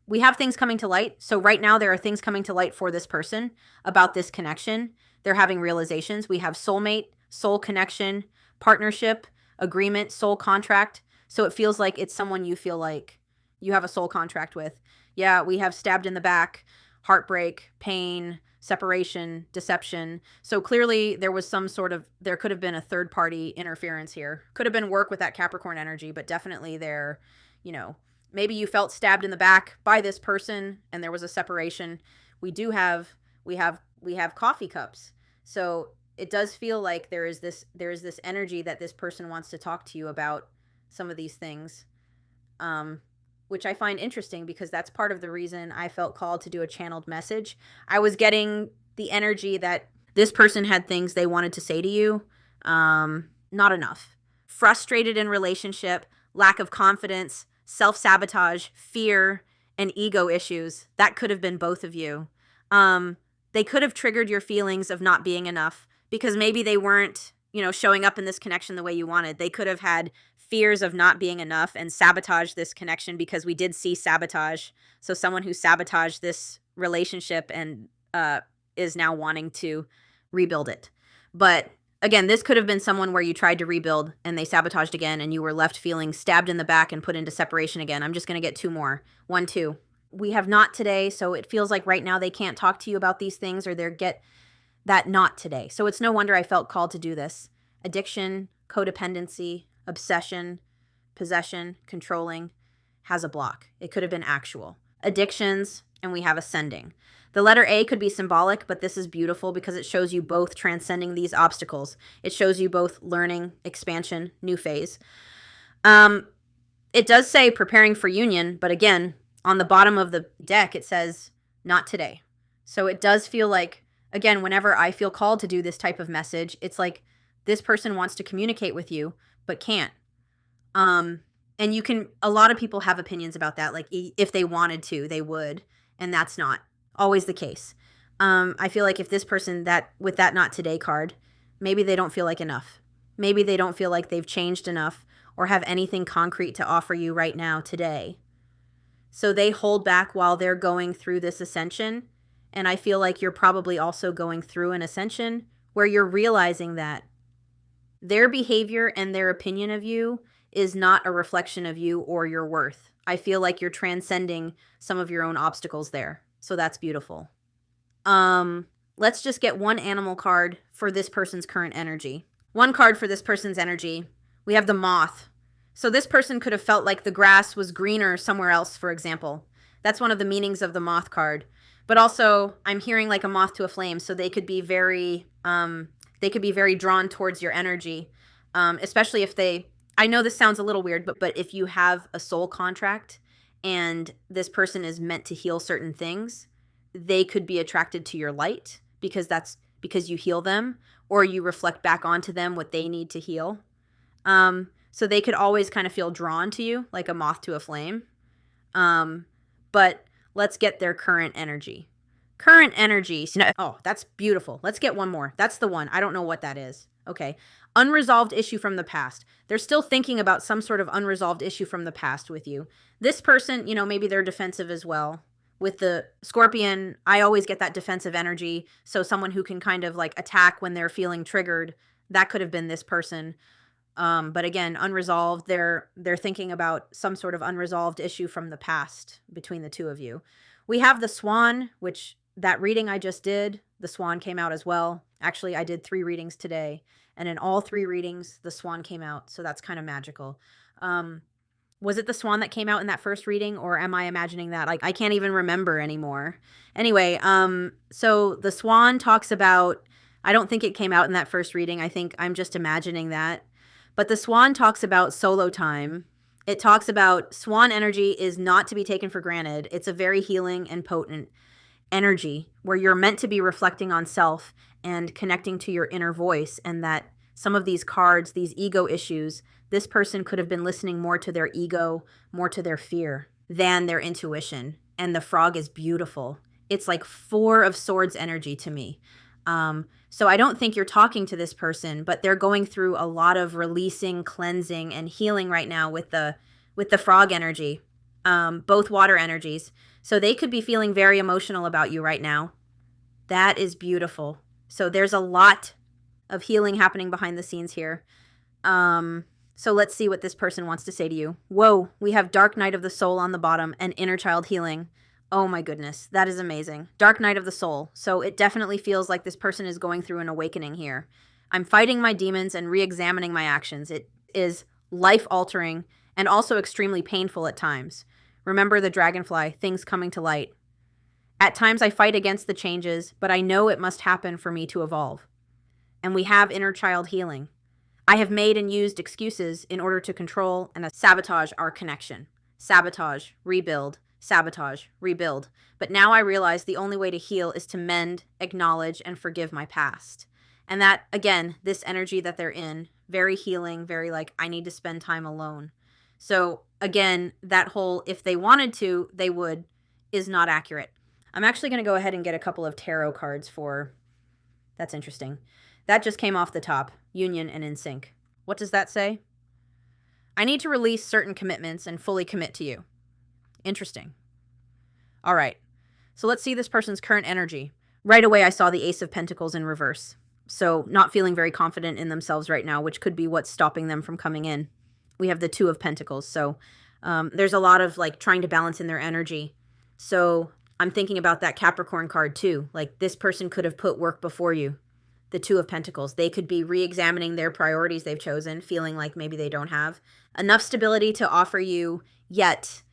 We have things coming to light. So right now there are things coming to light for this person about this connection. They're having realizations. We have soulmate, soul connection, partnership, agreement, soul contract. So it feels like it's someone you feel like you have a soul contract with. Yeah, we have stabbed in the back, heartbreak, pain, separation, deception. So clearly there was there could have been a third party interference here. Could have been work with that Capricorn energy, but definitely there, you know, maybe you felt stabbed in the back by this person and there was a separation. We have coffee cups. So it does feel like there is this energy that this person wants to talk to you about some of these things. Which I find interesting because that's part of the reason I felt called to do a channeled message. I was getting the energy that this person had things they wanted to say to you. Not enough. Frustrated in relationship, lack of confidence, self-sabotage, fear, and ego issues. That could have been both of you. They could have triggered your feelings of not being enough because maybe they weren't, showing up in this connection the way you wanted. They could have had fears of not being enough and sabotage this connection because we did see sabotage. So someone who sabotaged this relationship and is now wanting to rebuild it. But again, this could have been someone where you tried to rebuild and they sabotaged again and you were left feeling stabbed in the back and put into separation again. I'm just going to get two more. 1, 2. We have not today, so it feels like right now they can't talk to you about these things or they get that not today. So it's no wonder I felt called to do this. Addiction, codependency, obsession, possession, controlling, has a block. It could have been actual. Addictions, and we have ascending. The letter A could be symbolic, but this is beautiful because it shows you both transcending these obstacles. It shows you both learning, expansion, new phase. It does say preparing for union, but again, on the bottom of the deck, it says not today. So it does feel like, again, whenever I feel called to do this type of message, it's like this person wants to communicate with you, but can't. And a lot of people have opinions about that. Like if they wanted to, they would, and that's not always the case. I feel like if this person with that not today card, maybe they don't feel like enough. Maybe they don't feel like they've changed enough or have anything concrete to offer you right now today. So they hold back while they're going through this ascension. And I feel like you're probably also going through an ascension where you're realizing that their behavior and their opinion of you is not a reflection of you or your worth. I feel like you're transcending some of your own obstacles there. So that's beautiful. Let's just get one animal card for this person's current energy. One card for this person's energy. We have the moth. So this person could have felt like the grass was greener somewhere else, for example. That's one of the meanings of the moth card. But also, I'm hearing like a moth to a flame, so they could be very drawn towards your energy, especially if I know this sounds a little weird, but if you have a soul contract and this person is meant to heal certain things, they could be attracted to your light because you heal them or you reflect back onto them what they need to heal. So they could always kind of feel drawn to you like a moth to a flame. But let's get their current energy. Current energy. Oh, that's beautiful. Let's get one more. That's the one. I don't know what that is. Okay. Unresolved issue from the past. They're still thinking about some sort of unresolved issue from the past with you. This person, maybe they're defensive as well. With the Scorpion, I always get that defensive energy. So someone who can kind of like attack when they're feeling triggered, that could have been this person. But again, unresolved, they're thinking about some sort of unresolved issue from the past between the two of you. We have the Swan, which that reading I just did, the Swan came out as well. Actually, I did 3 readings today, and in all 3 readings, the Swan came out, so that's kind of magical. Was it the Swan that came out in that first reading, or am I imagining that? Like, I can't even remember anymore. Anyway, so the Swan talks about, I don't think it came out in that first reading. I think I'm just imagining that. But the Swan talks about solo time. It talks about Swan energy is not to be taken for granted. It's a very healing and potent energy where you're meant to be reflecting on self and connecting to your inner voice, and that some of these cards, these ego issues, this person could have been listening more to their ego, more to their fear than their intuition. And the frog is beautiful. It's like 4 of Swords energy to me. So I don't think you're talking to this person, but they're going through a lot of releasing, cleansing, and healing right now with the frog energy. both water energies. So they could be feeling very emotional about you right now. That is beautiful. So there's a lot of healing happening behind the scenes here. So let's see what this person wants to say to you. Whoa, we have Dark Night of the Soul on the bottom and Inner Child Healing. Oh my goodness, that is amazing. Dark Night of the Soul. So it definitely feels like this person is going through an awakening here. I'm fighting my demons and re-examining my actions. It is life-altering and also extremely painful at times. Remember the dragonfly, things coming to light. At times I fight against the changes, but I know it must happen for me to evolve. And we have Inner Child Healing. I have made and used excuses in order to control and sabotage our connection. Sabotage, rebuild, sabotage, rebuild. But now I realize the only way to heal is to mend, acknowledge, and forgive my past. And that, again, this energy that they're in, very healing, very like, I need to spend time alone. So again, that whole, if they wanted to, they would, is not accurate. I'm actually going to go ahead and get a couple of tarot cards for, that's interesting. That just came off the top, union and in sync. What does that say? I need to release certain commitments and fully commit to you. Interesting. All right. So let's see this person's current energy. Right away, I saw the Ace of Pentacles in reverse. So not feeling very confident in themselves right now, which could be what's stopping them from coming in. We have the Two of Pentacles. So there's a lot of like trying to balance in their energy. So I'm thinking about that Capricorn card too. Like this person could have put work before you. The Two of Pentacles. They could be re-examining their priorities they've chosen, feeling like maybe they don't have enough stability to offer you yet,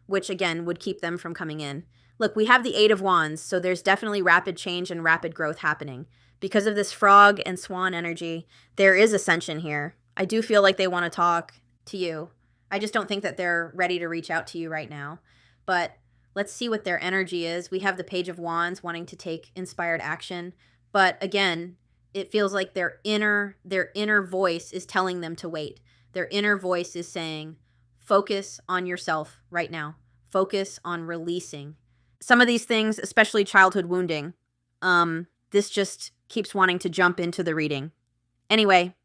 which again would keep them from coming in. Look, we have the Eight of Wands, so there's definitely rapid change and rapid growth happening. Because of this frog and swan energy, there is ascension here. I do feel like they want to talk to you. I just don't think that they're ready to reach out to you right now. But let's see what their energy is. We have the Page of Wands wanting to take inspired action. But again, it feels like their inner voice is telling them to wait. Their inner voice is saying, focus on yourself right now. Focus on releasing. Some of these things, especially childhood wounding, this just keeps wanting to jump into the reading. Anyway,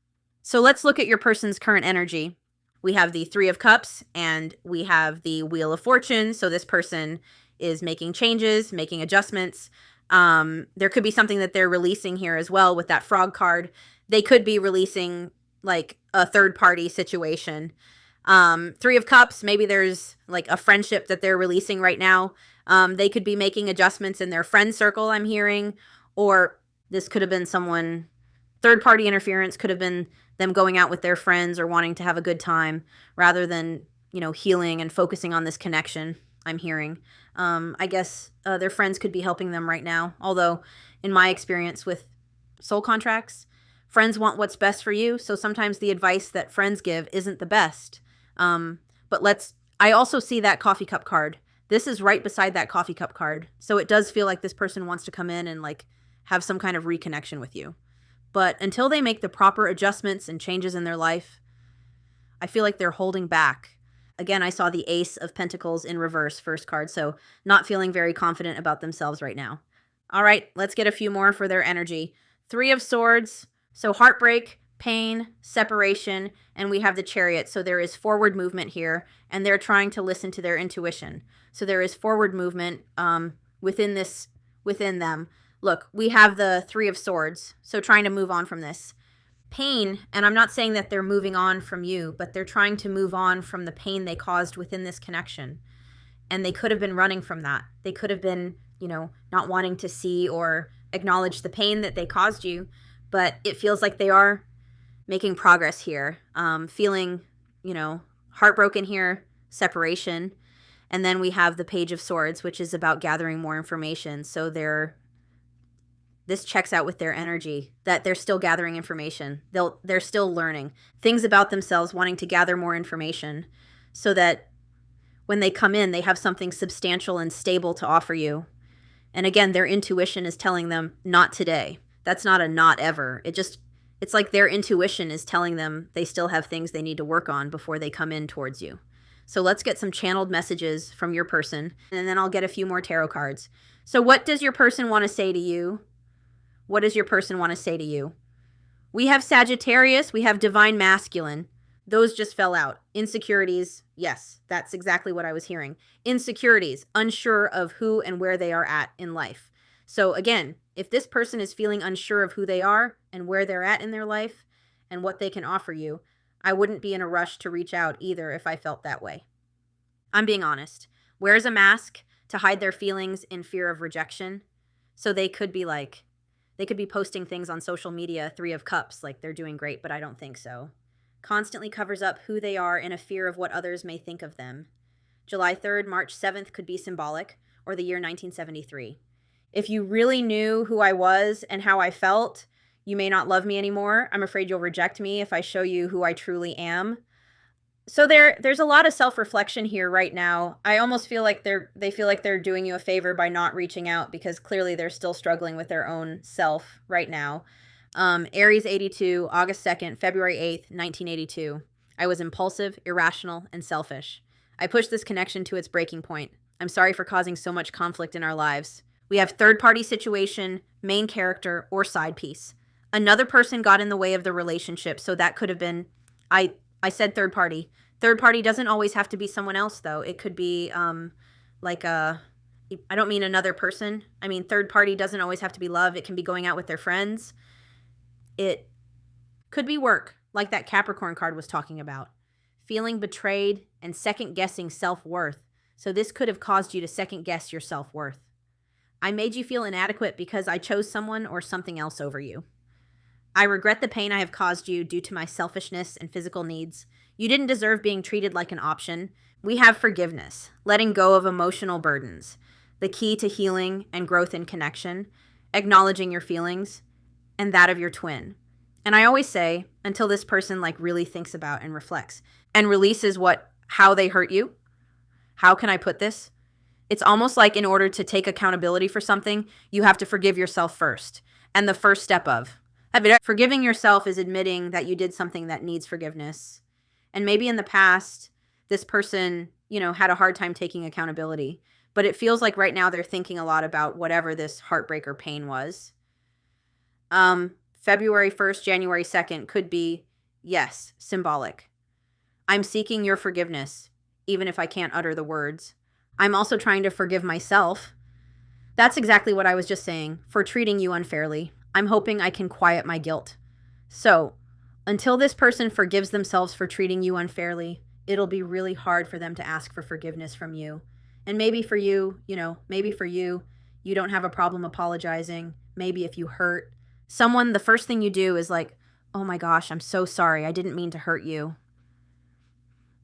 so let's look at your person's current energy. We have the Three of Cups and we have the Wheel of Fortune. So this person is making changes, making adjustments. There could be something that they're releasing here as well with that frog card. They could be releasing like a third party situation. Three of Cups, maybe there's like a friendship that they're releasing right now. They could be making adjustments in their friend circle, I'm hearing, or this could have been someone, third party interference could have been them going out with their friends or wanting to have a good time rather than, you know, healing and focusing on this connection, I'm hearing. I guess their friends could be helping them right now. Although in my experience with soul contracts, friends want what's best for you. So sometimes the advice that friends give isn't the best. But I also see that coffee cup card. This is right beside that coffee cup card. So it does feel like this person wants to come in and like have some kind of reconnection with you. But until they make the proper adjustments and changes in their life, I feel like they're holding back. Again, I saw the Ace of Pentacles in reverse, first card, so not feeling very confident about themselves right now. All right, let's get a few more for their energy. Three of Swords, so heartbreak, pain, separation, and we have the Chariot. So there is forward movement here, and they're trying to listen to their intuition. So there is forward movement within them. Look, we have the Three of Swords, so trying to move on from this. Pain, and I'm not saying that they're moving on from you, but they're trying to move on from the pain they caused within this connection. And they could have been running from that. They could have been, you know, not wanting to see or acknowledge the pain that they caused you, but it feels like they are making progress here. Feeling, you know, heartbroken here, separation. And then we have the Page of Swords, which is about gathering more information. So this checks out with their energy, that they're still gathering information. They're still learning things about themselves, wanting to gather more information so that when they come in, they have something substantial and stable to offer you. And again, their intuition is telling them, not today. That's not a not ever. It's like their intuition is telling them they still have things they need to work on before they come in towards you. So let's get some channeled messages from your person, and then I'll get a few more tarot cards. So what does your person want to say to you? What does your person want to say to you? We have Sagittarius. We have Divine Masculine. Those just fell out. Insecurities, Yes, that's exactly what I was hearing. Insecurities, unsure of who and where they are at in life. So again, if this person is feeling unsure of who they are and where they're at in their life and what they can offer you, I wouldn't be in a rush to reach out either if I felt that way. I'm being honest. Wears a mask to hide their feelings in fear of rejection. So they could be posting things on social media, 3 of Cups, like they're doing great, but I don't think so. Constantly covers up who they are in a fear of what others may think of them. July 3rd, March 7th could be symbolic, or the year 1973. If you really knew who I was and how I felt, you may not love me anymore. I'm afraid you'll reject me if I show you who I truly am. So there's a lot of self-reflection here right now. I almost feel like they feel like they're doing you a favor by not reaching out because clearly they're still struggling with their own self right now. Aries 82, August 2nd, February 8th, 1982. I was impulsive, irrational, and selfish. I pushed this connection to its breaking point. I'm sorry for causing so much conflict in our lives. We have third-party situation, main character, or side piece. Another person got in the way of the relationship, so that could have been... I said third party. Third party doesn't always have to be someone else, though. It could be I don't mean another person. I mean, third party doesn't always have to be love. It can be going out with their friends. It could be work, like that Capricorn card was talking about. Feeling betrayed and second-guessing self-worth. So this could have caused you to second-guess your self-worth. I made you feel inadequate because I chose someone or something else over you. I regret the pain I have caused you due to my selfishness and physical needs. You didn't deserve being treated like an option. We have forgiveness, letting go of emotional burdens, the key to healing and growth in connection, acknowledging your feelings, and that of your twin. And I always say, until this person really thinks about and reflects and releases how they hurt you. How can I put this? It's almost like in order to take accountability for something, you have to forgive yourself first. And the first step of forgiving yourself is admitting that you did something that needs forgiveness. And maybe in the past, this person, had a hard time taking accountability. But it feels like right now they're thinking a lot about whatever this heartbreak or pain was. February 1st, January 2nd could be, yes, symbolic. I'm seeking your forgiveness, even if I can't utter the words. I'm also trying to forgive myself. That's exactly what I was just saying, for treating you unfairly. I'm hoping I can quiet my guilt. So, until this person forgives themselves for treating you unfairly, it'll be really hard for them to ask for forgiveness from you. And maybe for you, you don't have a problem apologizing. Maybe if you hurt someone, the first thing you do is oh my gosh, I'm so sorry. I didn't mean to hurt you.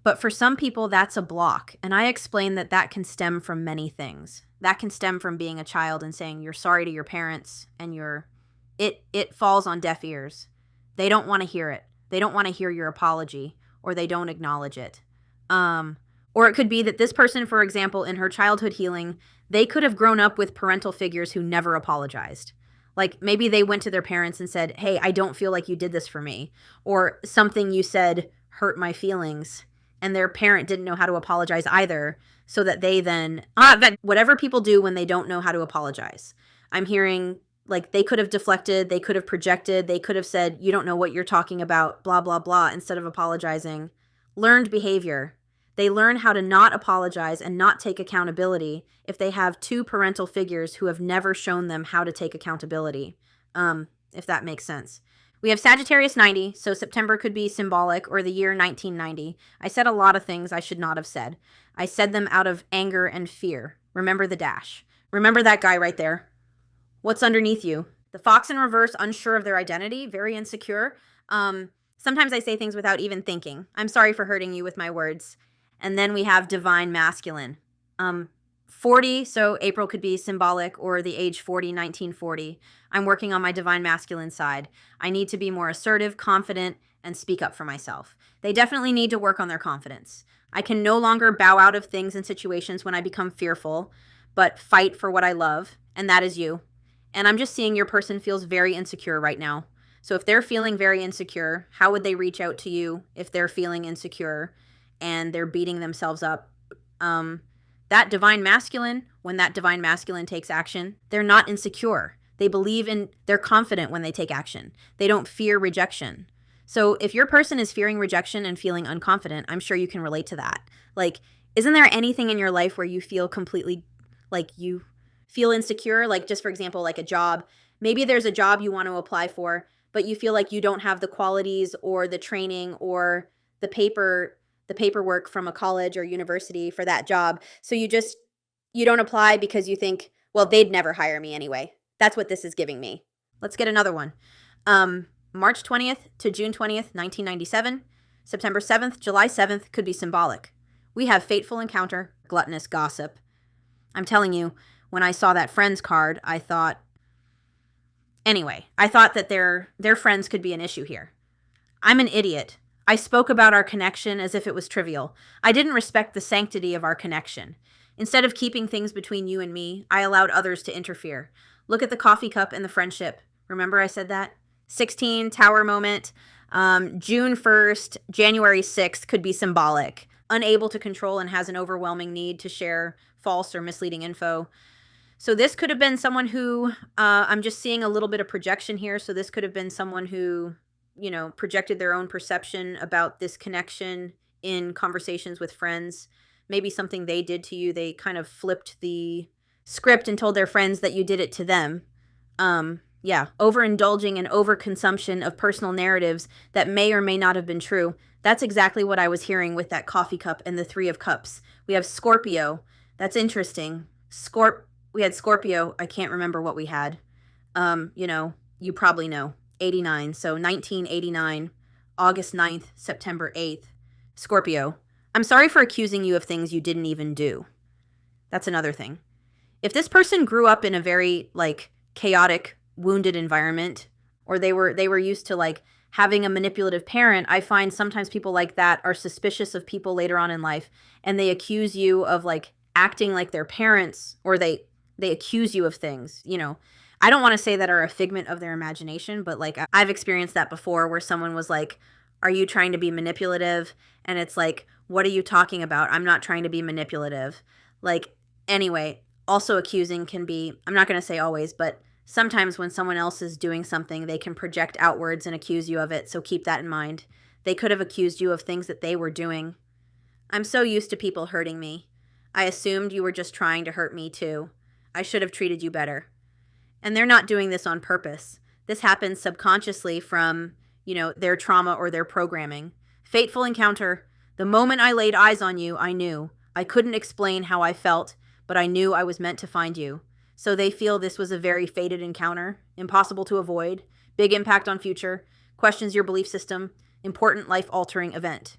But for some people, that's a block. And I explain that can stem from many things. That can stem from being a child and saying you're sorry to your parents and it falls on deaf ears. They don't want to hear it. They don't want to hear your apology, or they don't acknowledge it. Or it could be that this person, for example, in her childhood healing, they could have grown up with parental figures who never apologized. Maybe they went to their parents and said, hey, I don't feel like you did this for me. Or something you said hurt my feelings. And their parent didn't know how to apologize either. So that they then, whatever people do when they don't know how to apologize. I'm hearing they could have deflected, they could have projected, they could have said, you don't know what you're talking about, blah, blah, blah, instead of apologizing. Learned behavior. They learn how to not apologize and not take accountability if they have 2 parental figures who have never shown them how to take accountability, if that makes sense. We have Sagittarius 90, so September could be symbolic, or the year 1990. I said a lot of things I should not have said. I said them out of anger and fear. Remember the dash. Remember that guy right there. What's underneath you? The fox in reverse, unsure of their identity, very insecure. Sometimes I say things without even thinking. I'm sorry for hurting you with my words. And then we have divine masculine. 40, so April could be symbolic, or the age 40, 1940. I'm working on my divine masculine side. I need to be more assertive, confident, and speak up for myself. They definitely need to work on their confidence. I can no longer bow out of things and situations when I become fearful, but fight for what I love, and that is you. And I'm just seeing your person feels very insecure right now. So if they're feeling very insecure, how would they reach out to you if they're feeling insecure and they're beating themselves up? That divine masculine, when that divine masculine takes action, they're not insecure. They're confident when they take action. They don't fear rejection. So if your person is fearing rejection and feeling unconfident, I'm sure you can relate to that. Like, isn't there anything in your life where you feel completely, like, you feel insecure? Like, just for example, like a job. Maybe there's a job you want to apply for, but you feel like you don't have the qualities or the training or the paperwork from a college or university for that job. So you don't apply because you think, well, they'd never hire me anyway. That's what this is giving me. Let's get another one. March 20th to June 20th, 1997. September 7th, July 7th could be symbolic. We have fateful encounter, gluttonous gossip. I'm telling you, when I saw that friends card, I thought that their friends could be an issue here. I'm an idiot. I spoke about our connection as if it was trivial. I didn't respect the sanctity of our connection. Instead of keeping things between you and me, I allowed others to interfere. Look at the coffee cup and the friendship. Remember I said that? 16, tower moment. June 1st, January 6th could be symbolic. Unable to control and has an overwhelming need to share false or misleading info. So this could have been someone who, I'm just seeing a little bit of projection here. So this could have been someone who, projected their own perception about this connection in conversations with friends. Maybe something they did to you. They kind of flipped the script and told their friends that you did it to them. Overindulging and overconsumption of personal narratives that may or may not have been true. That's exactly what I was hearing with that coffee cup and the 3 of Cups. We have Scorpio. That's interesting. We had Scorpio. I can't remember what we had. You probably know. 89. So 1989, August 9th, September 8th. Scorpio. I'm sorry for accusing you of things you didn't even do. That's another thing. If this person grew up in a very, chaotic, wounded environment, or they were used to, having a manipulative parent, I find sometimes people like that are suspicious of people later on in life, and they accuse you of, acting like their parents, or they accuse you of things, I don't want to say that are a figment of their imagination, but, I've experienced that before where someone was like, are you trying to be manipulative? And it's like, what are you talking about? I'm not trying to be manipulative. Anyway, also accusing can be, I'm not going to say always, but sometimes when someone else is doing something, they can project outwards and accuse you of it, so keep that in mind. They could have accused you of things that they were doing. I'm so used to people hurting me. I assumed you were just trying to hurt me too. I should have treated you better. And they're not doing this on purpose. This happens subconsciously from, their trauma or their programming. Fateful encounter. The moment I laid eyes on you, I knew. I couldn't explain how I felt, but I knew I was meant to find you. So they feel this was a very fated encounter, impossible to avoid, big impact on future, questions your belief system, important life-altering event.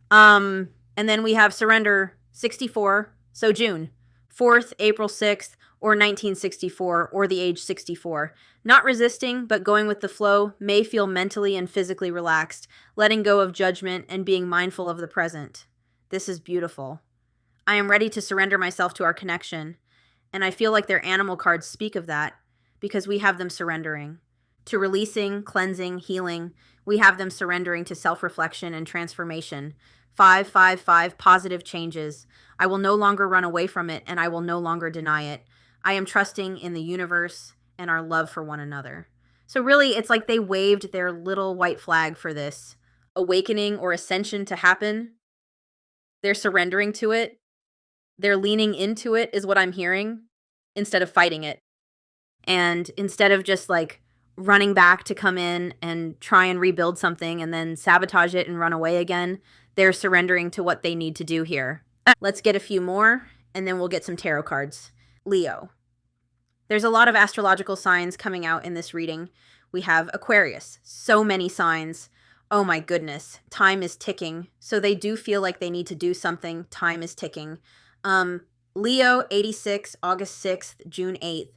And then we have surrender 64, so June 4th, April 6th, or 1964, or the age 64. Not resisting, but going with the flow, may feel mentally and physically relaxed, letting go of judgment and being mindful of the present. This is beautiful. I am ready to surrender myself to our connection. And I feel like their animal cards speak of that because we have them surrendering to releasing, cleansing, healing. We have them surrendering to self-reflection and transformation. 555, positive changes. I will no longer run away from it, and I will no longer deny it. I am trusting in the universe and our love for one another. So really, it's like they waved their little white flag for this awakening or ascension to happen. They're surrendering to it. They're leaning into it is what I'm hearing instead of fighting it. And instead of just running back to come in and try and rebuild something and then sabotage it and run away again, they're surrendering to what they need to do here. Let's get a few more and then we'll get some tarot cards. Leo. There's a lot of astrological signs coming out in this reading. We have Aquarius. So many signs. Oh my goodness. Time is ticking. So they do feel like they need to do something. Time is ticking. Leo, 86, August 6th, June 8th.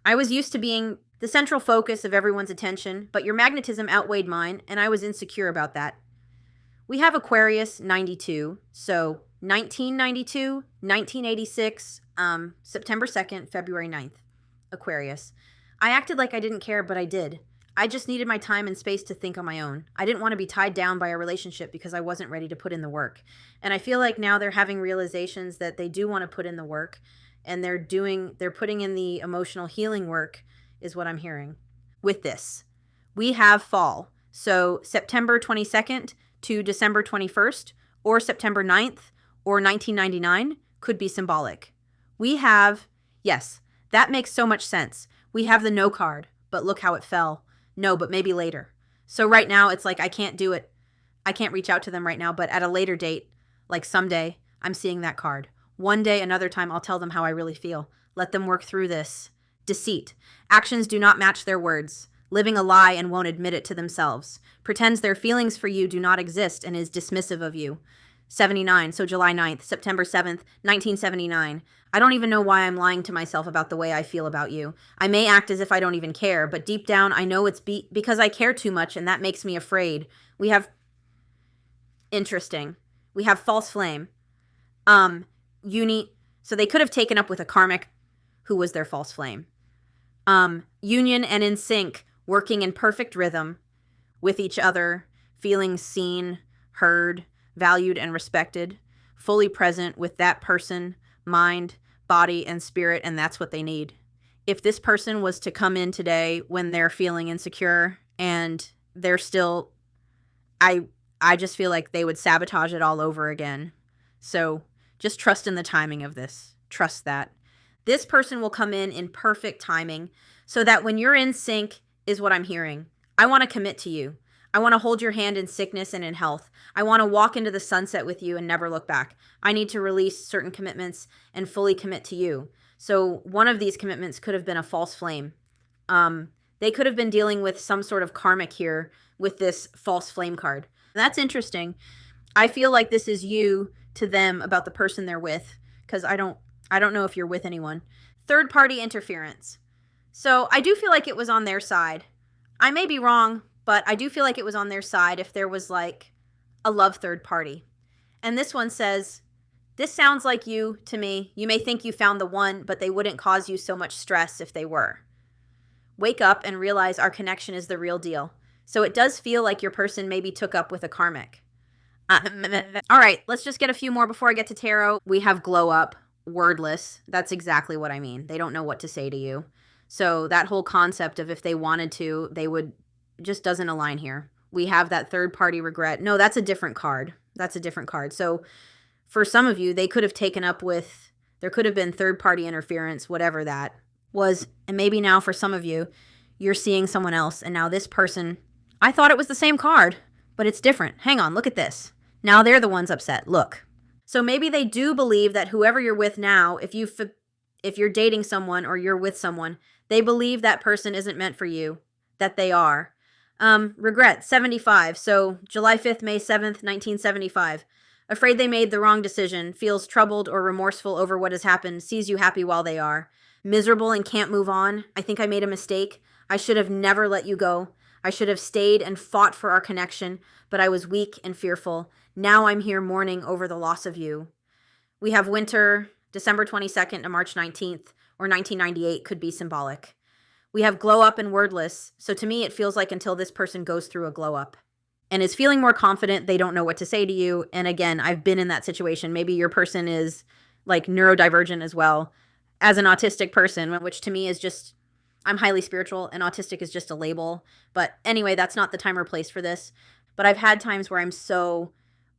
I was used to being the central focus of everyone's attention, but your magnetism outweighed mine, and I was insecure about that. We have Aquarius, 92. So 1992, 1986, September 2nd, February 9th. Aquarius. I acted like I didn't care, but I did. I just needed my time and space to think on my own. I didn't want to be tied down by a relationship because I wasn't ready to put in the work. And I feel like now they're having realizations that they do want to put in the work, and they're putting in the emotional healing work is what I'm hearing with this. We have fall. So September 22nd to December 21st, or September 9th, or 1999 could be symbolic. We have, yes, that makes so much sense. We have the no card, but look how it fell. No, but maybe later. So right now it's like I can't do it. I can't reach out to them right now, but at a later date, like someday, I'm seeing that card. One day, another time, I'll tell them how I really feel. Let them work through this. Deceit. Actions do not match their words. Living a lie and won't admit it to themselves. Pretends their feelings for you do not exist and is dismissive of you. 79, so July 9th, September 7th, 1979. I don't even know why I'm lying to myself about the way I feel about you. I may act as if I don't even care, but deep down I know it's because I care too much and that makes me afraid. We have... Interesting. We have false flame. So they could have taken up with a karmic who was their false flame. Union and in sync, working in perfect rhythm with each other, feeling seen, heard, valued, and respected, fully present with that person, mind, body, and spirit, and that's what they need. If this person was to come in today when they're feeling insecure and they're still, I just feel like they would sabotage it all over again. So just trust in the timing of this. Trust that. This person will come in perfect timing so that when you're in sync is what I'm hearing. I want to commit to you. I want to hold your hand in sickness and in health. I want to walk into the sunset with you and never look back. I need to release certain commitments and fully commit to you. So one of these commitments could have been a false flame. They could have been dealing with some sort of karmic here with this false flame card. That's interesting. I feel like this is you to them about the person they're with, because I don't know if you're with anyone. Third party interference. So I do feel like it was on their side. I may be wrong, but I do feel like it was on their side if there was like a love third party. And this one says, this sounds like you to me. You may think you found the one, but they wouldn't cause you so much stress if they were. Wake up and realize our connection is the real deal. So it does feel like your person maybe took up with a karmic. All right, let's just get a few more before I get to tarot. We have glow up, wordless. That's exactly what I mean. They don't know what to say to you. So that whole concept of if they wanted to, they would, just doesn't align here. We have that third party regret. No, that's a different card. That's a different card. So for some of you, they could have taken up with, there could have been third party interference, whatever that was. And maybe now for some of you, you're seeing someone else. And now this person, I thought it was the same card, but it's different. Hang on, look at this. Now they're the ones upset. Look. So maybe they do believe that whoever you're with now, if you're dating someone or you're with someone, they believe that person isn't meant for you, that they are. Regret, 75. So July 5th, May 7th, 1975. Afraid they made the wrong decision, feels troubled or remorseful over what has happened, sees you happy while they are. Miserable and can't move on. I think I made a mistake. I should have never let you go. I should have stayed and fought for our connection, but I was weak and fearful. Now I'm here mourning over the loss of you. We have winter, December 22nd to March 19th, or 1998 could be symbolic. We have glow up and wordless, so to me it feels like until this person goes through a glow up and is feeling more confident, they don't know what to say to you. And again, I've been in that situation. Maybe your person is like neurodivergent as well as an autistic person, which to me is just, I'm highly spiritual and autistic is just a label. But anyway, that's not the time or place for this. But I've had times where I'm so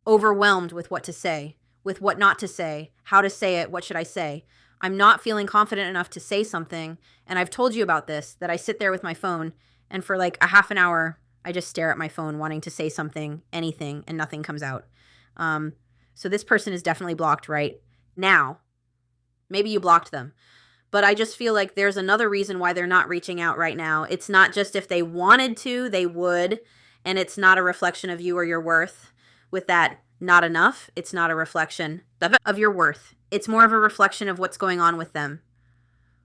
overwhelmed with what to say, with what not to say, how to say it, what should I say? I'm not feeling confident enough to say something. And I've told you about this, that I sit there with my phone and for like a half an hour, I just stare at my phone wanting to say something, anything, and nothing comes out. So this person is definitely blocked right now. Maybe you blocked them. But I just feel like there's another reason why they're not reaching out right now. It's not just if they wanted to, they would. And it's not a reflection of you or your worth. With that, not enough. It's not a reflection of your worth. It's more of a reflection of what's going on with them.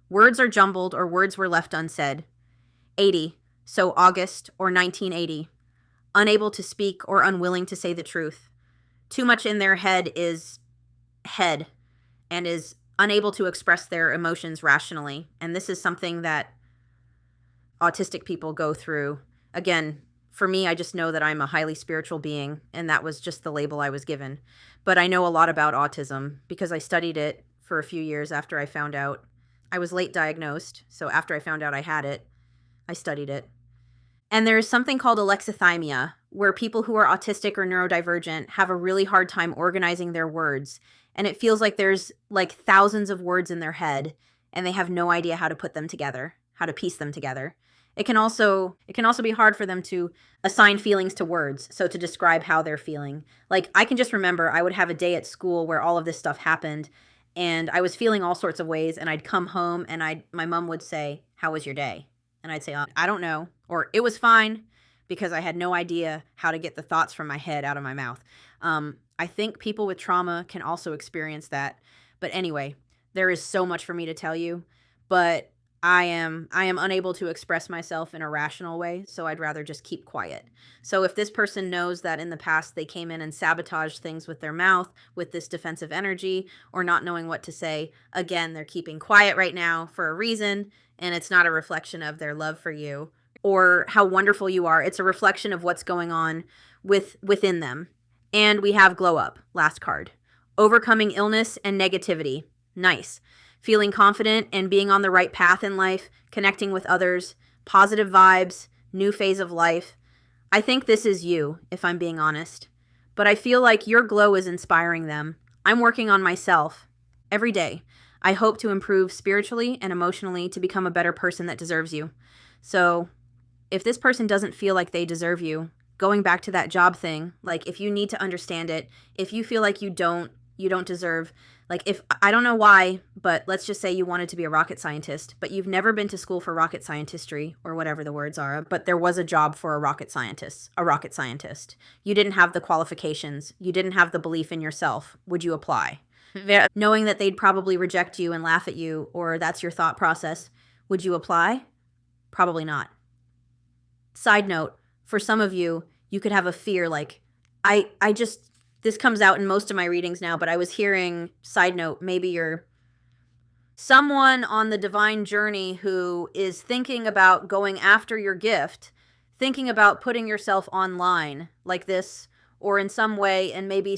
Words are jumbled or words were left unsaid. 80, so August or 1980. Unable to speak or unwilling to say the truth. Too much in their head and is unable to express their emotions rationally. And this is something that autistic people go through. Again, for me, I just know that I'm a highly spiritual being, and that was just the label I was given. But I know a lot about autism because I studied it for a few years after I found out. I was late diagnosed, so after I found out I had it, I studied it. And there's something called alexithymia, where people who are autistic or neurodivergent have a really hard time organizing their words. And it feels like there's like thousands of words in their head and they have no idea how to put them together, how to piece them together. It can also be hard for them to assign feelings to words, so to describe how they're feeling. Like, I can just remember I would have a day at school where all of this stuff happened and I was feeling all sorts of ways, and I'd come home and my mom would say, "How was your day?" And I'd say, "I don't know," or "It was fine," because I had no idea how to get the thoughts from my head out of my mouth. I think people with trauma can also experience that. But anyway, there is so much for me to tell you, but I am unable to express myself in a rational way, so I'd rather just keep quiet. So if this person knows that in the past they came in and sabotaged things with their mouth with this defensive energy or not knowing what to say, again, they're keeping quiet right now for a reason, and it's not a reflection of their love for you or how wonderful you are. It's a reflection of what's going on within them. And we have glow up, last card. Overcoming illness and negativity. Nice. Feeling confident and being on the right path in life, connecting with others, positive vibes, new phase of life. I think this is you, if I'm being honest. But I feel like your glow is inspiring them. I'm working on myself every day. I hope to improve spiritually and emotionally to become a better person that deserves you. So if this person doesn't feel like they deserve you, going back to that job thing, like if you need to understand it, if you feel like you don't deserve, like if, I don't know why, but let's just say you wanted to be a rocket scientist, but you've never been to school for rocket scientistry or whatever the words are, but there was a job for a rocket scientist. You didn't have the qualifications. You didn't have the belief in yourself. Would you apply? Knowing that they'd probably reject you and laugh at you, or that's your thought process, would you apply? Probably not. Side note, for some of you, you could have a fear like, this comes out in most of my readings now, but I was hearing, side note, maybe you're someone on the divine journey who is thinking about going after your gift, thinking about putting yourself online like this, or in some way, and maybe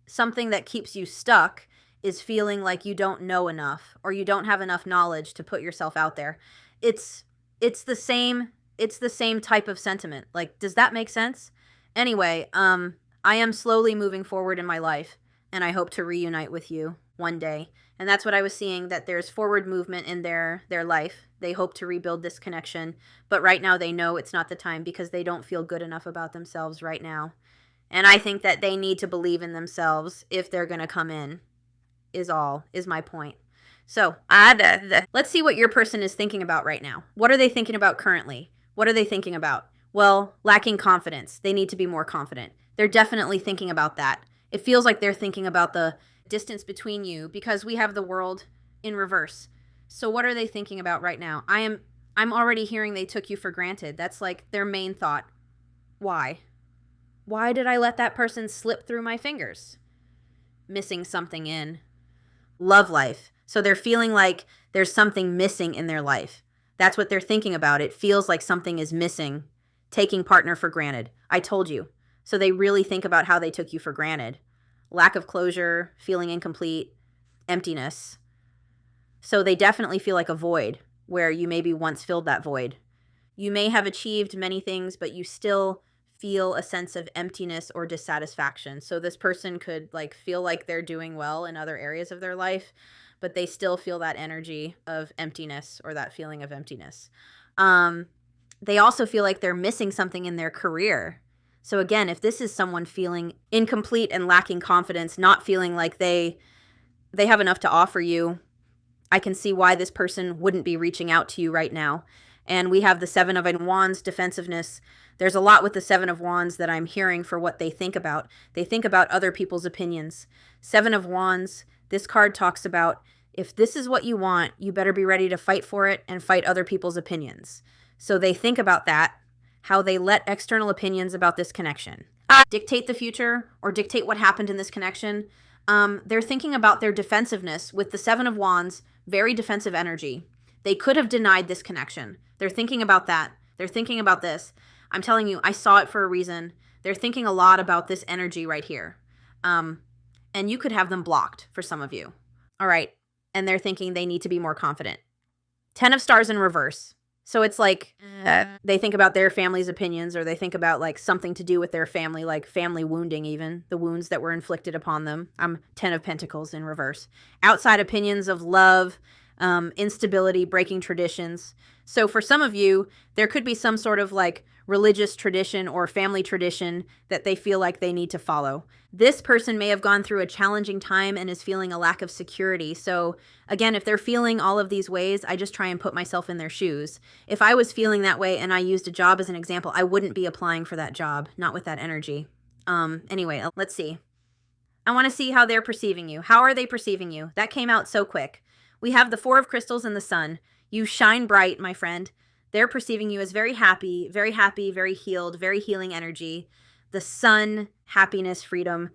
something that keeps you stuck is feeling like you don't know enough or you don't have enough knowledge to put yourself out there. It's the same type of sentiment. Like, does that make sense? Anyway, I am slowly moving forward in my life, and I hope to reunite with you one day. And that's what I was seeing, that there's forward movement in their life. They hope to rebuild this connection, but right now they know it's not the time because they don't feel good enough about themselves right now. And I think that they need to believe in themselves if they're going to come in, is my point. So, let's see what your person is thinking about right now. What are they thinking about currently? What are they thinking about? Well, lacking confidence. They need to be more confident. They're definitely thinking about that. It feels like they're thinking about the distance between you because we have the world in reverse. So what are they thinking about right now? I'm already hearing they took you for granted. That's like their main thought. Why? Why did I let that person slip through my fingers? Missing something in love life. So they're feeling like there's something missing in their life. That's what they're thinking about. It feels like something is missing. Taking partner for granted. I told you. So they really think about how they took you for granted. Lack of closure, feeling incomplete, emptiness. So they definitely feel like a void where you maybe once filled that void. You may have achieved many things, but you still feel a sense of emptiness or dissatisfaction. So this person could like feel like they're doing well in other areas of their life, but they still feel that energy of emptiness or that feeling of emptiness. They also feel like they're missing something in their career. So again, if this is someone feeling incomplete and lacking confidence, not feeling like they have enough to offer you, I can see why this person wouldn't be reaching out to you right now. And we have the Seven of Wands, defensiveness. There's a lot with the Seven of Wands that I'm hearing for what they think about. They think about other people's opinions. Seven of Wands, this card talks about if this is what you want, you better be ready to fight for it and fight other people's opinions. So they think about that, how they let external opinions about this connection dictate the future or dictate what happened in this connection. They're thinking about their defensiveness with the Seven of Wands, very defensive energy. They could have denied this connection. They're thinking about that. They're thinking about this. I'm telling you, I saw it for a reason. They're thinking a lot about this energy right here. And you could have them blocked for some of you. All right. And they're thinking they need to be more confident. 10 of Stars in reverse. So it's like they think about their family's opinions, or they think about like something to do with their family, like family wounding, even the wounds that were inflicted upon them. I'm 10 of Pentacles in reverse. Outside opinions of love, instability, breaking traditions. So for some of you, there could be some sort of like religious tradition or family tradition that they feel like they need to follow. This person may have gone through a challenging time and is feeling a lack of security. So again, if they're feeling all of these ways, I just try and put myself in their shoes. If I was feeling that way and I used a job as an example, I wouldn't be applying for that job, not with that energy. Anyway, let's see. I want to see how they're perceiving you. How are they perceiving you? That came out so quick. We have the Four of Crystals and the Sun. You shine bright, my friend. They're perceiving you as very happy, very healed, very healing energy. The Sun, happiness, freedom.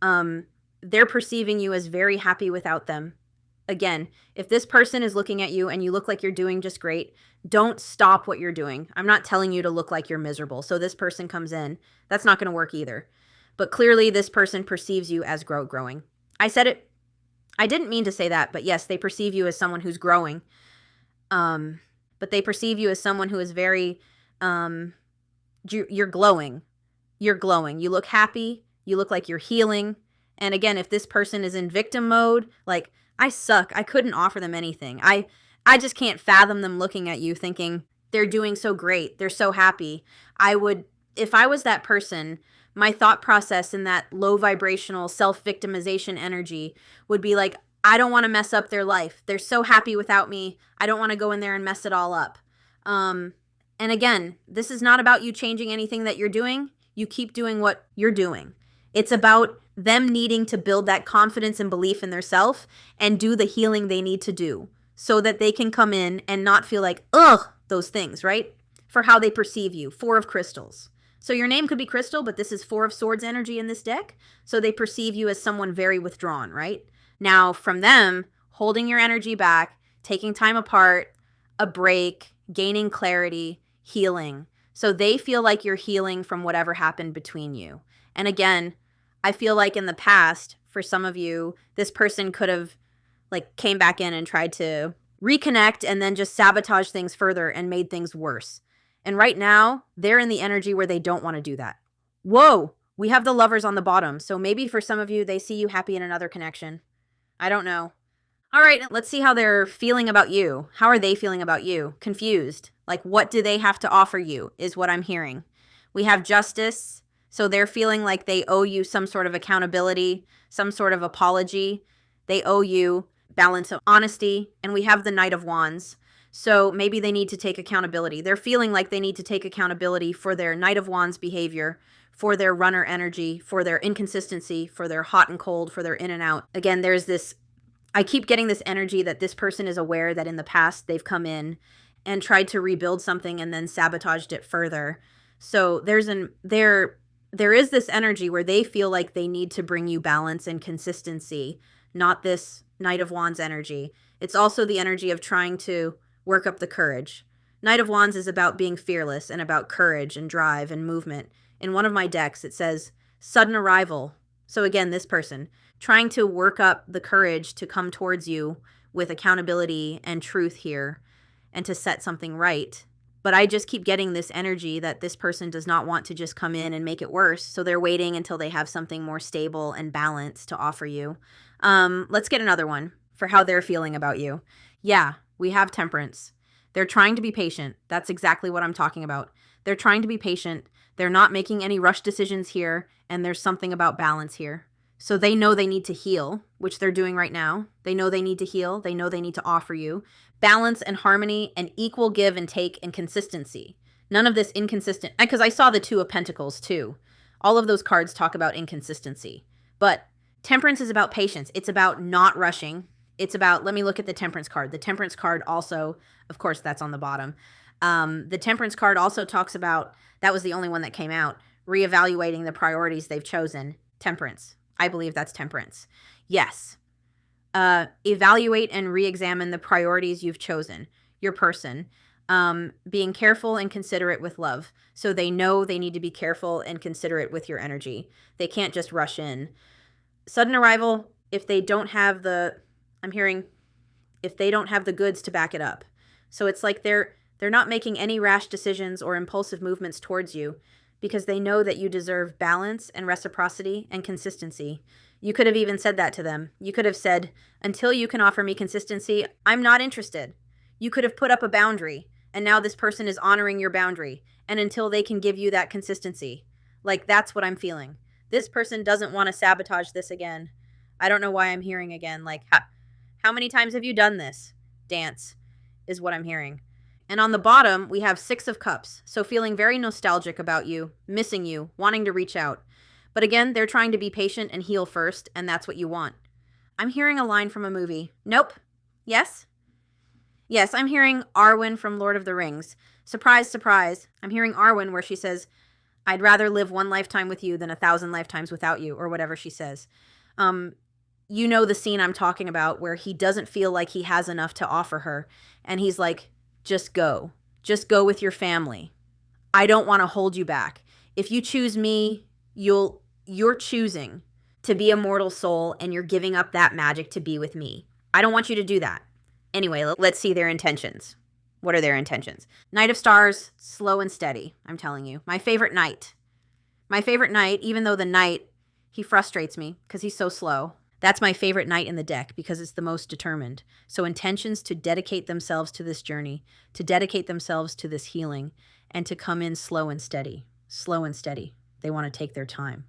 They're perceiving you as very happy without them. Again, if this person is looking at you and you look like you're doing just great, don't stop what you're doing. I'm not telling you to look like you're miserable. So this person comes in. That's not going to work either. But clearly this person perceives you as growing. I said it. I didn't mean to say that, but yes, they perceive you as someone who's growing. But they perceive you as someone who is very, you're glowing. You're glowing. You look happy. You look like you're healing. And again, if this person is in victim mode, like, I suck. I couldn't offer them anything. I just can't fathom them looking at you thinking they're doing so great. They're so happy. If I was that person, my thought process in that low vibrational self-victimization energy would be like, I don't want to mess up their life. They're so happy without me. I don't want to go in there and mess it all up. And again, this is not about you changing anything that you're doing. You keep doing what you're doing. It's about them needing to build that confidence and belief in their self and do the healing they need to do so that they can come in and not feel like, ugh, those things, right? For how they perceive you. Four of Crystals. So your name could be Crystal, but this is Four of Swords energy in this deck. So they perceive you as someone very withdrawn, right? Now, from them, holding your energy back, taking time apart, a break, gaining clarity, healing. So they feel like you're healing from whatever happened between you. And again, I feel like in the past, for some of you, this person could have like came back in and tried to reconnect and then just sabotage things further and made things worse. And right now, they're in the energy where they don't want to do that. Whoa, we have the Lovers on the bottom. So maybe for some of you, they see you happy in another connection. I don't know. All right, let's see how they're feeling about you. How are they feeling about you? Confused. Like, what do they have to offer you is what I'm hearing. We have Justice. So they're feeling like they owe you some sort of accountability, some sort of apology. They owe you balance of honesty. And we have the Knight of Wands. So maybe they need to take accountability. They're feeling like they need to take accountability for their Knight of Wands behavior, for their runner energy, for their inconsistency, for their hot and cold, for their in and out. Again, there's this, I keep getting this energy that this person is aware that in the past they've come in and tried to rebuild something and then sabotaged it further. So there is this energy where they feel like they need to bring you balance and consistency, not this Knight of Wands energy. It's also the energy of trying to work up the courage. Knight of Wands is about being fearless and about courage and drive and movement. In one of my decks, it says sudden arrival. So again, this person trying to work up the courage to come towards you with accountability and truth here and to set something right. But I just keep getting this energy that this person does not want to just come in and make it worse. So they're waiting until they have something more stable and balanced to offer you. Let's get another one for how they're feeling about you. Yeah, we have Temperance. They're trying to be patient. That's exactly what I'm talking about. They're trying to be patient. They're not making any rush decisions here. And there's something about balance here. So they know they need to heal, which they're doing right now. They know they need to heal. They know they need to offer you balance and harmony and equal give and take and consistency. None of this inconsistent, because I saw the Two of Pentacles too. All of those cards talk about inconsistency. But Temperance is about patience. It's about not rushing. It's about, let me look at the Temperance card. The Temperance card also, of course, that's on the bottom. The Temperance card also talks about, that was the only one that came out, reevaluating the priorities they've chosen. Temperance. I believe that's Temperance. Yes. Evaluate and re-examine the priorities you've chosen. Your person. Being careful and considerate with love. So they know they need to be careful and considerate with your energy. They can't just rush in. Sudden arrival, if they don't have the, I'm hearing, if they don't have the goods to back it up. So it's like they're They're not making any rash decisions or impulsive movements towards you because they know that you deserve balance and reciprocity and consistency. You could have even said that to them. You could have said, until you can offer me consistency, I'm not interested. You could have put up a boundary, and now this person is honoring your boundary, and until they can give you that consistency. Like, that's what I'm feeling. This person doesn't want to sabotage this again. I don't know why I'm hearing again. Like, how many times have you done this? Dance is what I'm hearing. And on the bottom, we have 6 of Cups. So feeling very nostalgic about you, missing you, wanting to reach out. But again, they're trying to be patient and heal first, and that's what you want. I'm hearing a line from a movie. Nope. Yes? Yes, I'm hearing Arwen from Lord of the Rings. Surprise, surprise. I'm hearing Arwen where she says, I'd rather live 1 lifetime with you than 1,000 lifetimes without you, or whatever she says. You know the scene I'm talking about where he doesn't feel like he has enough to offer her. And he's like, just go. Just go with your family. I don't want to hold you back. If you choose me, you're choosing to be a mortal soul, and you're giving up that magic to be with me. I don't want you to do that. Anyway, let's see their intentions. What are their intentions? Knight of Stars, slow and steady, I'm telling you. My favorite knight. My favorite knight, even though the knight, he frustrates me because he's so slow. That's my favorite knight in the deck because it's the most determined. So intentions to dedicate themselves to this journey, to dedicate themselves to this healing, and to come in slow and steady. Slow and steady. They want to take their time.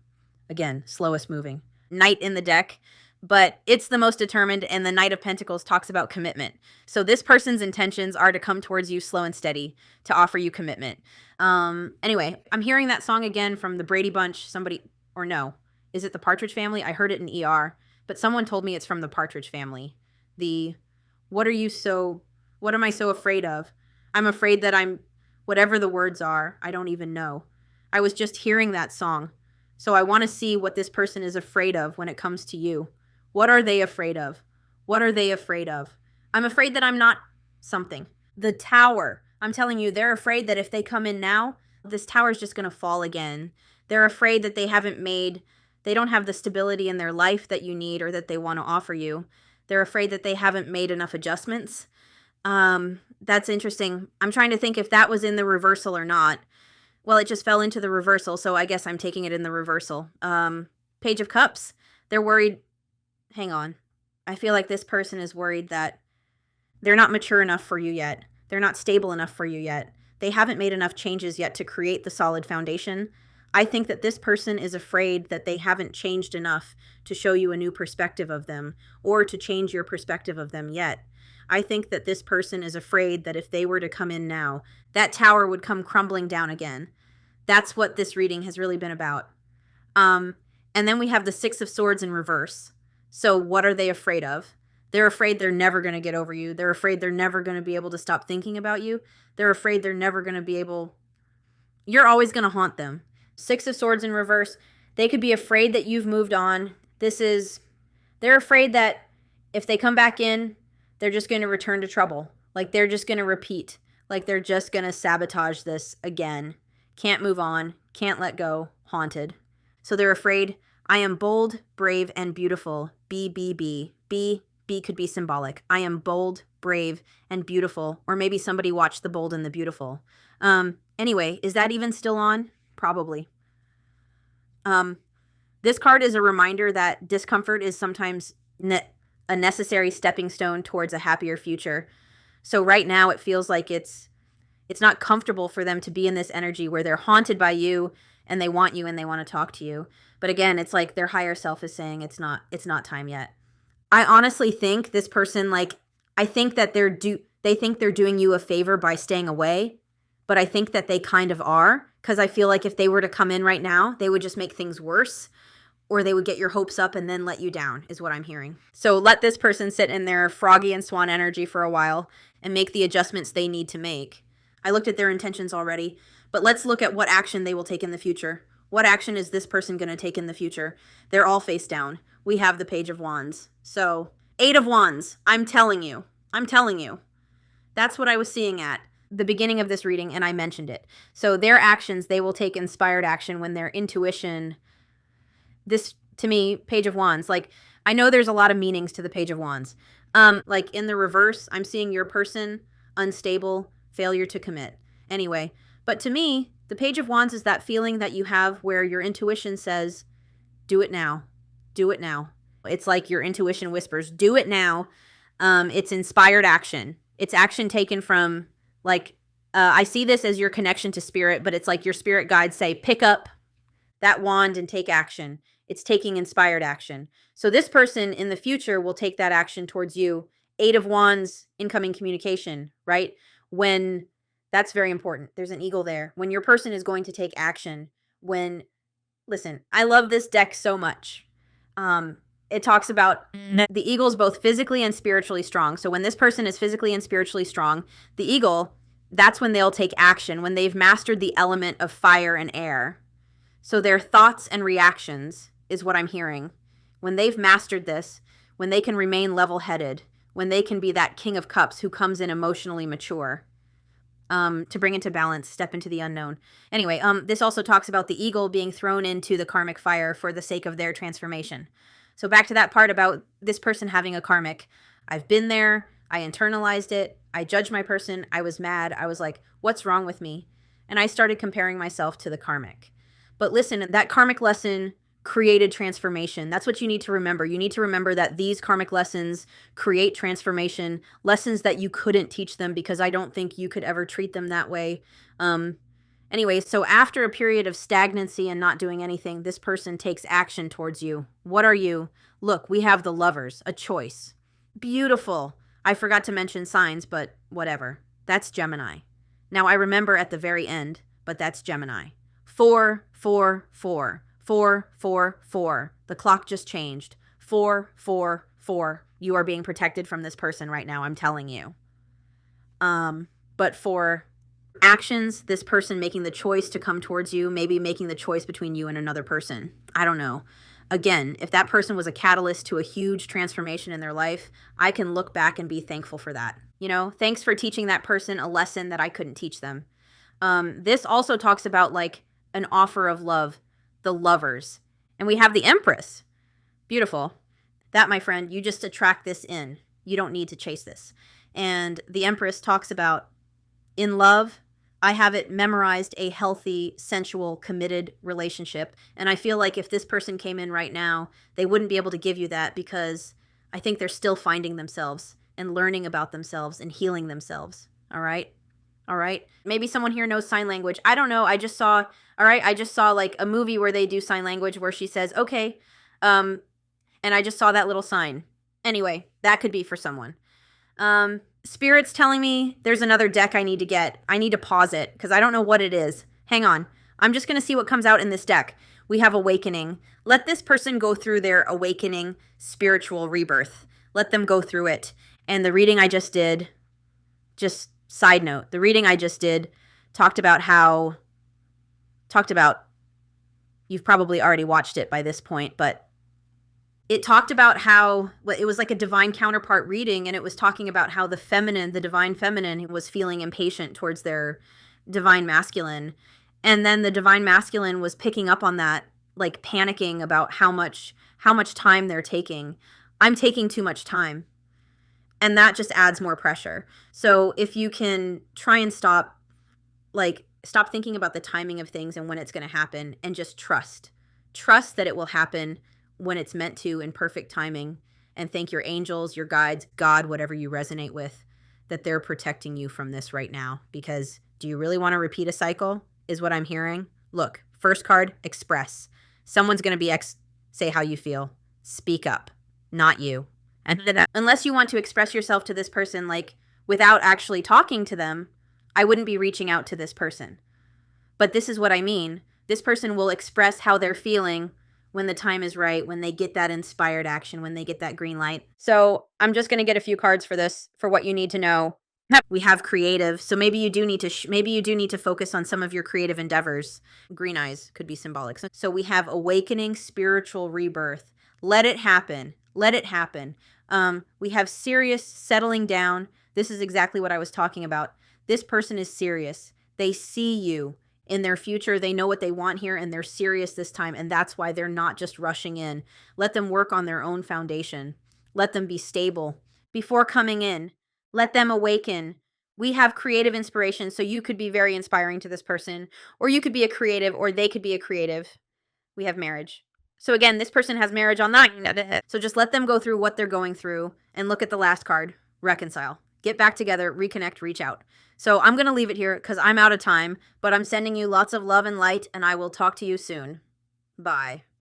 Again, slowest moving. Knight in the deck, but it's the most determined, and the Knight of Pentacles talks about commitment. So this person's intentions are to come towards you slow and steady, to offer you commitment. Anyway, I'm hearing that song again from the Brady Bunch. Somebody, or no, is it the Partridge Family? I heard it in ER. But someone told me it's from the Partridge Family. What am I so afraid of? I'm afraid that whatever the words are, I don't even know. I was just hearing that song. So I want to see what this person is afraid of when it comes to you. What are they afraid of? What are they afraid of? I'm afraid that I'm not something. The Tower. I'm telling you, they're afraid that if they come in now, this tower is just going to fall again. They're afraid that they don't have the stability in their life that you need or that they want to offer you. They're afraid that they haven't made enough adjustments. That's interesting. I'm trying to think if that was in the reversal or not. Well, it just fell into the reversal, so I guess I'm taking it in the reversal. Page of Cups. They're worried. Hang on. I feel like this person is worried that they're not mature enough for you yet. They're not stable enough for you yet. They haven't made enough changes yet to create the solid foundation. I think that this person is afraid that they haven't changed enough to show you a new perspective of them or to change your perspective of them yet. I think that this person is afraid that if they were to come in now, that tower would come crumbling down again. That's what this reading has really been about. And then we have the 6 of Swords in reverse. So what are they afraid of? They're afraid they're never going to get over you. They're afraid they're never going to be able to stop thinking about you. They're afraid they're never going to be able... You're always going to haunt them. 6 of Swords in reverse. They could be afraid that you've moved on. They're afraid that if they come back in, they're just going to return to trouble. Like they're just going to repeat. Like they're just going to sabotage this again. Can't move on. Can't let go. Haunted. So they're afraid. I am bold, brave, and beautiful. B, B, B. B, B could be symbolic. I am bold, brave, and beautiful. Or maybe somebody watched The Bold and the Beautiful. Anyway, is that even still on? Probably. This card is a reminder that discomfort is sometimes a necessary stepping stone towards a happier future. So right now it feels like it's not comfortable for them to be in this energy where they're haunted by you and they want you and they want to talk to you. But again, it's like their higher self is saying it's not time yet. I honestly think this person, I think that they think they're doing you a favor by staying away, but I think that they kind of are, because I feel like if they were to come in right now, they would just make things worse, or they would get your hopes up and then let you down, is what I'm hearing. So let this person sit in their froggy and swan energy for a while and make the adjustments they need to make. I looked at their intentions already, but let's look at what action they will take in the future. What action is this person going to take in the future? They're all face down. We have the Page of Wands. So 8 of Wands, I'm telling you. That's what I was seeing at the beginning of this reading, and I mentioned it. So their actions, they will take inspired action when their intuition, this, to me, Page of Wands, I know there's a lot of meanings to the Page of Wands. In the reverse, I'm seeing your person unstable, failure to commit. Anyway, but to me, the Page of Wands is that feeling that you have where your intuition says, do it now. Do it now. It's like your intuition whispers, do it now. It's inspired action. It's action taken from, like, I see this as your connection to spirit, but it's like your spirit guides say, pick up that wand and take action. It's taking inspired action. So this person in the future will take that action towards you. 8 of Wands, incoming communication, right? When that's very important. There's an eagle there. When your person is going to take action, listen, I love this deck so much. It talks about the eagle's both physically and spiritually strong. So when this person is physically and spiritually strong, the eagle, that's when they'll take action, when they've mastered the element of fire and air. So their thoughts and reactions is what I'm hearing. When they've mastered this, when they can remain level-headed, when they can be that King of Cups who comes in emotionally mature, to bring into balance, step into the unknown. Anyway, this also talks about the eagle being thrown into the karmic fire for the sake of their transformation. So back to that part about this person having a karmic. I've been there. I internalized it. I judged my person. I was mad. I was like, what's wrong with me? And I started comparing myself to the karmic. But listen, that karmic lesson created transformation. That's what you need to remember. You need to remember that these karmic lessons create transformation, lessons that you couldn't teach them because I don't think you could ever treat them that way. Anyway, so after a period of stagnancy and not doing anything, this person takes action towards you. What are you? Look, we have the Lovers, a choice. Beautiful. I forgot to mention signs, but whatever. That's Gemini. Now, I remember at the very end, but that's Gemini. 4, 4, 4. 4, 4, 4. The clock just changed. 4, 4, 4. You are being protected from this person right now, I'm telling you. But for actions, this person making the choice to come towards you, maybe making the choice between you and another person. I don't know. Again, if that person was a catalyst to a huge transformation in their life, I can look back and be thankful for that. You know, thanks for teaching that person a lesson that I couldn't teach them. This also talks about like an offer of love, the Lovers. And we have the Empress. Beautiful. That, my friend, you just attract this in. You don't need to chase this. And the Empress talks about, in love, I have it memorized, a healthy, sensual, committed relationship. And I feel like if this person came in right now, they wouldn't be able to give you that because I think they're still finding themselves and learning about themselves and healing themselves. All right? All right? Maybe someone here knows sign language. I don't know. I just saw like a movie where they do sign language where she says, okay. And I just saw that little sign. Anyway, that could be for someone. Spirit's telling me there's another deck I need to get. I need to pause it because I don't know what it is. Hang on. I'm just going to see what comes out in this deck. We have Awakening. Let this person go through their awakening spiritual rebirth. Let them go through it. And the reading I just did, just side note, the reading I just did talked about, you've probably already watched it by this point, but it talked about how it was like a divine counterpart reading, and it was talking about how the feminine, the divine feminine, was feeling impatient towards their divine masculine. And then the divine masculine was picking up on that, like panicking about how much time they're taking. I'm taking too much time. And that just adds more pressure. So if you can try and stop thinking about the timing of things and when it's going to happen, and just trust that it will happen when it's meant to, in perfect timing, and thank your angels, your guides, God, whatever you resonate with, that they're protecting you from this right now. Because do you really want to repeat a cycle is what I'm hearing. Look, first card, express. Someone's going to be say how you feel. Speak up, not you. And then, unless you want to express yourself to this person, like without actually talking to them, I wouldn't be reaching out to this person. But this is what I mean. This person will express how they're feeling when the time is right, when they get that inspired action, when they get that green light. So I'm just going to get a few cards for this, for what you need to know. We have creative. So maybe you do need to focus on some of your creative endeavors. Green eyes could be symbolic. So we have awakening, spiritual rebirth. Let it happen. Let it happen. We have serious, settling down. This is exactly what I was talking about. This person is serious. They see you in their future. They know what they want here, and they're serious this time. And that's why they're not just rushing in. Let them work on their own foundation. Let them be stable before coming in. Let them awaken We have creative inspiration, so you could be very inspiring to this person, or you could be a creative, or they could be a creative. We have marriage. So again, this person has marriage on that. So just let them go through what they're going through and look at the last card, reconcile. Get back together, reconnect, reach out. So I'm going to leave it here because I'm out of time, but I'm sending you lots of love and light, and I will talk to you soon. Bye.